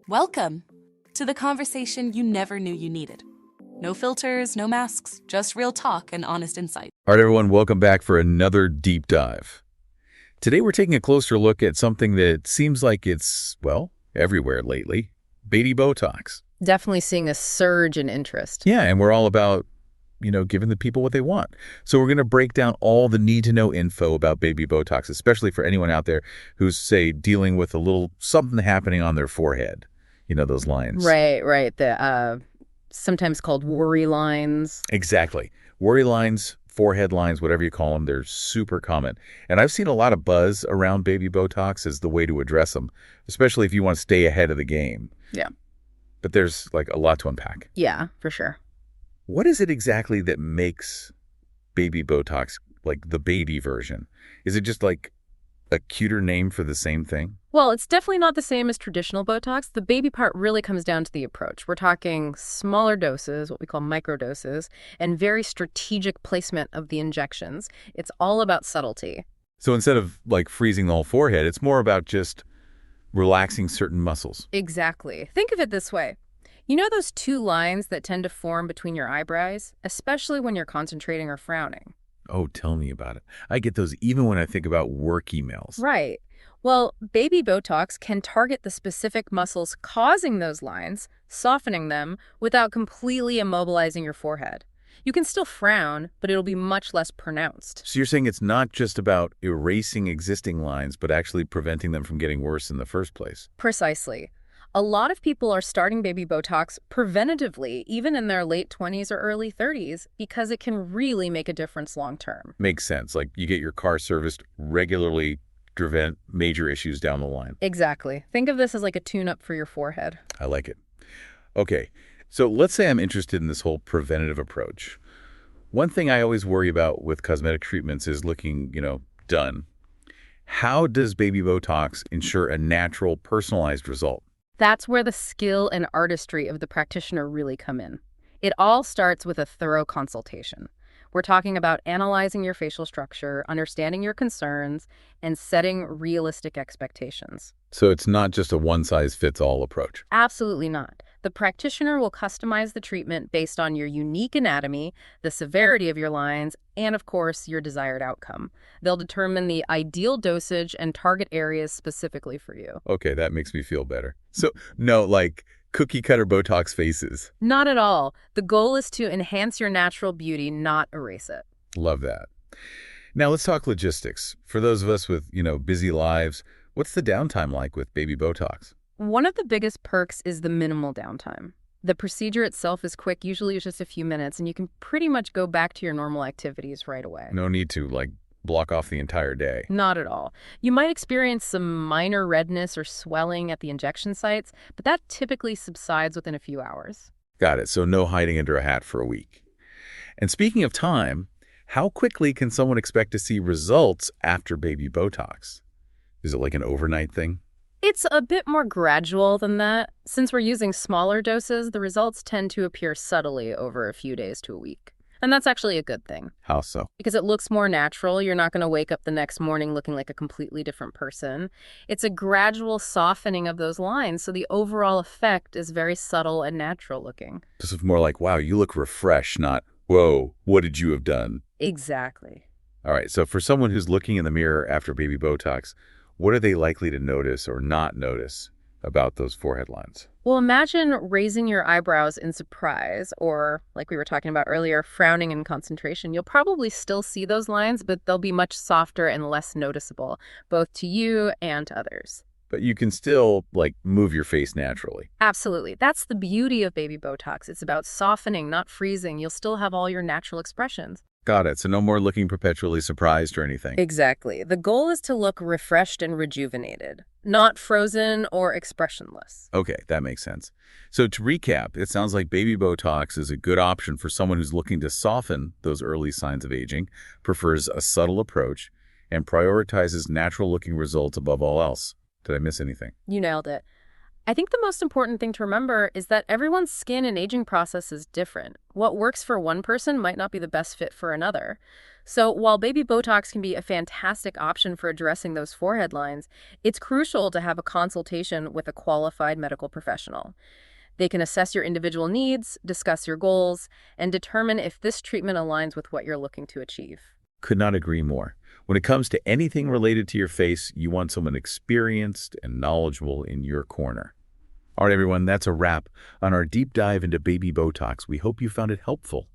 Welcome to the conversation you never knew you needed. No filters, no masks, just real talk and honest insight. All right, everyone, welcome back for another deep dive. Today, we're taking a closer look at something that seems like it's, well, everywhere lately, Baby Botox. Definitely seeing a surge in interest. Yeah, and we're all about, giving the people what they want. So we're going to break down all the need-to-know info about Baby Botox, especially for anyone out there who's, say, dealing with a little something happening on their forehead. You know, those lines. Right. The sometimes called worry lines. Exactly. Worry lines, forehead lines, whatever you call them, they're super common. And I've seen a lot of buzz around Baby Botox as the way to address them, especially if you want to stay ahead of the game. Yeah. But there's like a lot to unpack. Yeah, for sure. What is it exactly that makes Baby Botox like the baby version? Is it just like a cuter name for the same thing? Well, it's definitely not the same as traditional Botox. The baby part really comes down to the approach. We're talking smaller doses, what we call microdoses, and very strategic placement of the injections. It's all about subtlety. So instead of like freezing the whole forehead, it's more about just relaxing certain muscles. Exactly. Think of it this way. You know those two lines that tend to form between your eyebrows, especially when you're concentrating or frowning? Oh, tell me about it. I get those even when I think about work emails. Right. Well, Baby Botox can target the specific muscles causing those lines, softening them, without completely immobilizing your forehead. You can still frown, but it'll be much less pronounced. So you're saying it's not just about erasing existing lines, but actually preventing them from getting worse in the first place. Precisely. A lot of people are starting Baby Botox preventatively, even in their late 20s or early 30s, because it can really make a difference long term. Makes sense. Like you get your car serviced regularly to prevent major issues down the line. Exactly. Think of this as like a tune-up for your forehead. I like it. Okay, so let's say I'm interested in this whole preventative approach. One thing I always worry about with cosmetic treatments is looking, done. How does Baby Botox ensure a natural, personalized result? That's where the skill and artistry of the practitioner really come in. It all starts with a thorough consultation. We're talking about analyzing your facial structure, understanding your concerns, and setting realistic expectations. So it's not just a one-size-fits-all approach. Absolutely not. The practitioner will customize the treatment based on your unique anatomy, the severity of your lines, and of course, your desired outcome. They'll determine the ideal dosage and target areas specifically for you. Okay, that makes me feel better. So, no, like cookie-cutter Botox faces. Not at all. The goal is to enhance your natural beauty, not erase it. Love that. Now, let's talk logistics. For those of us with, busy lives, what's the downtime like with Baby Botox? One of the biggest perks is the minimal downtime. The procedure itself is quick, usually just a few minutes, and you can pretty much go back to your normal activities right away. No need to, block off the entire day. Not at all. You might experience some minor redness or swelling at the injection sites, but that typically subsides within a few hours. Got it. So no hiding under a hat for a week. And speaking of time, how quickly can someone expect to see results after Baby Botox? Is it like an overnight thing? It's a bit more gradual than that. Since we're using smaller doses, the results tend to appear subtly over a few days to a week. And that's actually a good thing. How so? Because it looks more natural. You're not going to wake up the next morning looking like a completely different person. It's a gradual softening of those lines, so the overall effect is very subtle and natural looking. This is more like, wow, you look refreshed, not, whoa, what did you have done? Exactly. All right, so for someone who's looking in the mirror after Baby Botox, what are they likely to notice or not notice about those forehead lines? Well, imagine raising your eyebrows in surprise or, like we were talking about earlier, frowning in concentration. You'll probably still see those lines, but they'll be much softer and less noticeable, both to you and to others. But you can still, move your face naturally. Absolutely. That's the beauty of Baby Botox. It's about softening, not freezing. You'll still have all your natural expressions. Got it. So no more looking perpetually surprised or anything. Exactly. The goal is to look refreshed and rejuvenated, not frozen or expressionless. Okay, that makes sense. So to recap, it sounds like Baby Botox is a good option for someone who's looking to soften those early signs of aging, prefers a subtle approach, and prioritizes natural-looking results above all else. Did I miss anything? You nailed it. I think the most important thing to remember is that everyone's skin and aging process is different. What works for one person might not be the best fit for another. So while Baby Botox can be a fantastic option for addressing those forehead lines, it's crucial to have a consultation with a qualified medical professional. They can assess your individual needs, discuss your goals, and determine if this treatment aligns with what you're looking to achieve. Could not agree more. When it comes to anything related to your face, you want someone experienced and knowledgeable in your corner. All right, everyone, that's a wrap on our deep dive into Baby Botox. We hope you found it helpful.